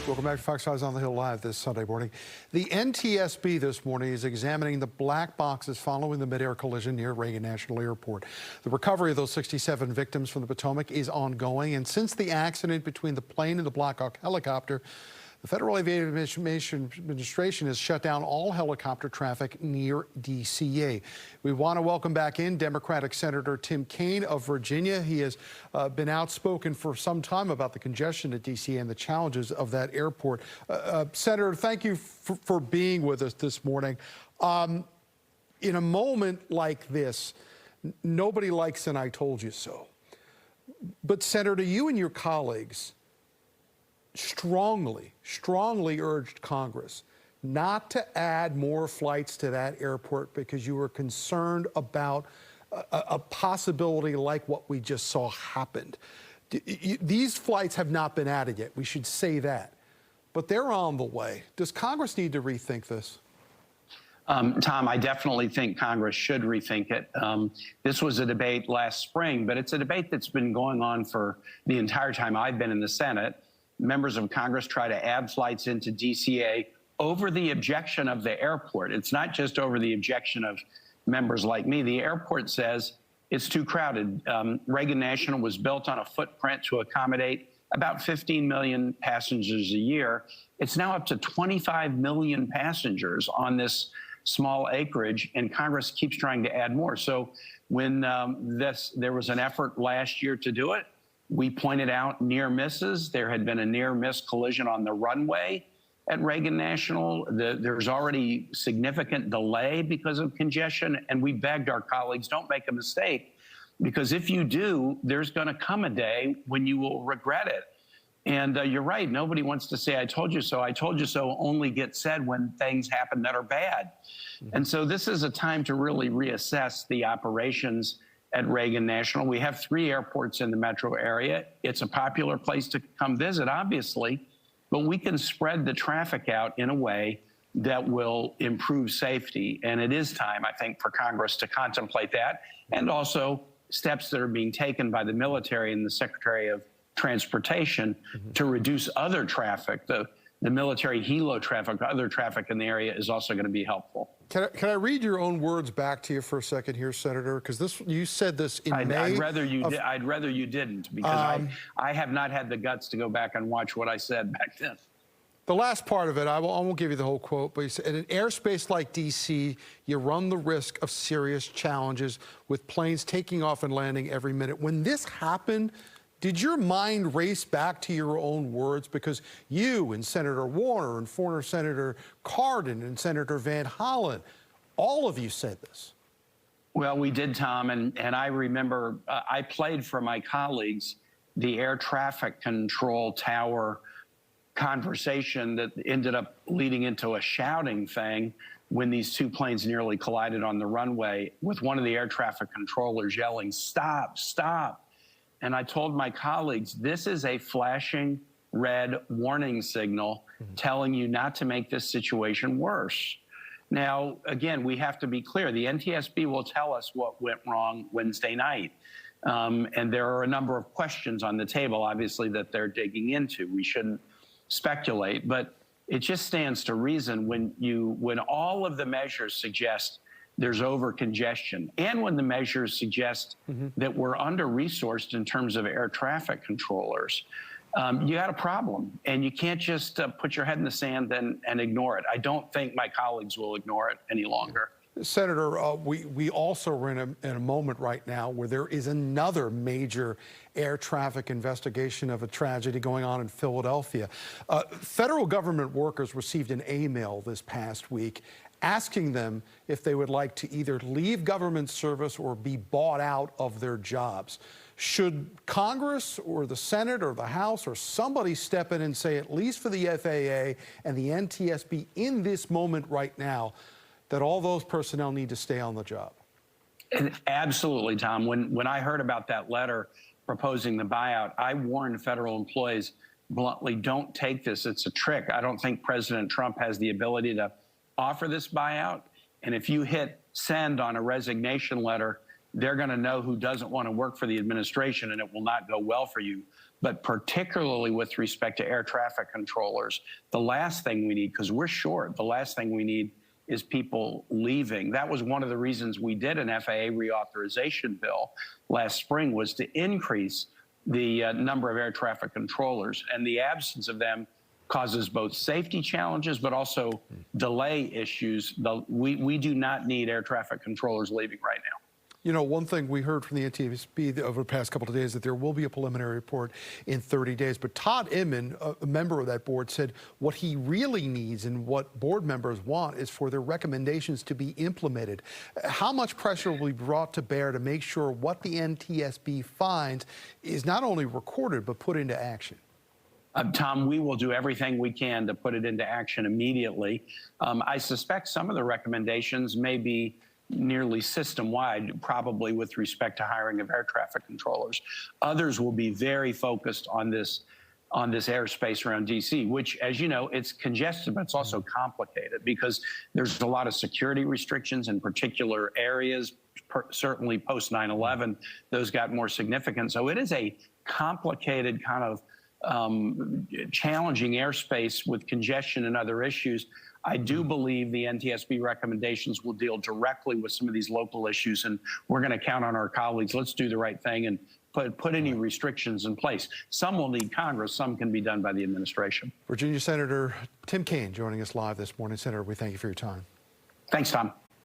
Welcome back to Fox Eyes on the Hill Live this Sunday morning. The NTSB this morning is examining the black boxes following the mid-air collision near Reagan National Airport. The recovery of those 67 victims from the Potomac is ongoing, and since the accident between the plane and the Black Hawk helicopter, the Federal Aviation Administration has shut down all helicopter traffic near DCA. We want to welcome back in Democratic Senator Tim Kaine of Virginia. He has been outspoken for some time about the congestion at DCA and the challenges of that airport. Senator, thank you for being with us this morning. In a moment like this, nobody likes an "I told you so." But Senator, you and your colleagues strongly urged Congress not to add more flights to that airport because you were concerned about a possibility like what we just saw happened. These flights have not been added yet. We should say that. But they're on the way. Does Congress need to rethink this? Tom, I definitely think Congress should rethink it. This was a debate last spring, but it's a debate that's been going on for the entire time I've been in the Senate. Members of Congress try to add flights into DCA over the objection of the airport. It's not just over the objection of members like me. The airport says it's too crowded. Reagan National was built on a footprint to accommodate about 15 million passengers a year. It's now up to 25 million passengers on this small acreage, and Congress keeps trying to add more. So when there was an effort last year to do it, we pointed out near misses. There had been a near miss collision on the runway at Reagan National. There's already significant delay because of congestion, and we begged our colleagues, don't make a mistake, because if you do, there's going to come a day when you will regret it. And you're right, nobody wants to say, "I told you so." "I told you so" only gets said when things happen that are bad. And so this is a time to really reassess the operations at Reagan National. We have 3 airports in the metro area. It's a popular place to come visit, obviously, but we can spread the traffic out in a way that will improve safety. And it is time, I think, for Congress to contemplate that, and also steps that are being taken by the military and the Secretary of Transportation to reduce other traffic. The military helo traffic, other traffic in the area is also going to be helpful. Can I read your own words back to you for a second here, Senator? Because you said this in May. I'd rather you didn't, because I have not had the guts to go back and watch what I said back then. The last part of it, I won't give you the whole quote, but he said, in an airspace like D.C., you run the risk of serious challenges with planes taking off and landing every minute. When this happened, did your mind race back to your own words? Because you and Senator Warner and former Senator Cardin and Senator Van Hollen, all of you said this. Well, we did, Tom, and I remember I played for my colleagues the air traffic control tower conversation that ended up leading into a shouting thing when these 2 planes nearly collided on the runway, with one of the air traffic controllers yelling, "Stop, stop." And I told my colleagues, this is a flashing red warning signal telling you not to make this situation worse. Now, again, we have to be clear. The NTSB will tell us what went wrong Wednesday night. And there are a number of questions on the table, obviously, that they're digging into. We shouldn't speculate, but it just stands to reason when all of the measures suggest there's over congestion, and when the measures suggest that we're under-resourced in terms of air traffic controllers, you got a problem, and you can't just put your head in the sand and ignore it. I don't think my colleagues will ignore it any longer. Senator, we also are in a moment right now where there is another major air traffic investigation of a tragedy going on in Philadelphia. Federal government workers received an email this past week asking them if they would like to either leave government service or be bought out of their jobs. Should Congress or the Senate or the House or somebody step in and say, at least for the FAA and the NTSB in this moment right now, that all those personnel need to stay on the job? Absolutely, Tom. When I heard about that letter proposing the buyout, I warned federal employees bluntly, don't take this. It's a trick. I don't think President Trump has the ability to offer this buyout. And if you hit send on a resignation letter they're going to know who doesn't want to work for the administration, and it will not go well for you. But particularly with respect to air traffic controllers, the last thing we need, because we're short, the last thing we need is people leaving. That was one of the reasons we did an FAA reauthorization bill last spring, was to increase the number of air traffic controllers. And the absence of them causes both safety challenges, but also delay issues. We do not need air traffic controllers leaving right now. You know, one thing we heard from the NTSB over the past couple of days that there will be a preliminary report in 30 days. But Todd Inman, a member of that board, said what he really needs and what board members want is for their recommendations to be implemented. How much pressure will be brought to bear to make sure what the NTSB finds is not only recorded but put into action? Tom, we will do everything we can to put it into action immediately. I suspect some of the recommendations may be nearly system-wide, probably with respect to hiring of air traffic controllers. Others will be very focused on this airspace around DC, which, as you know, it's congested, but it's also complicated because there's a lot of security restrictions in particular areas. Certainly post 9/11, those got more significant. So it is a complicated kind of challenging airspace with congestion and other issues. I do believe the NTSB recommendations will deal directly with some of these local issues, and we're going to count on our colleagues. Let's do the right thing and put any restrictions in place. Some will need Congress, some can be done by the administration. Virginia Senator Tim Kaine joining us live this morning. Senator, we thank you for your time. Thanks, Tom.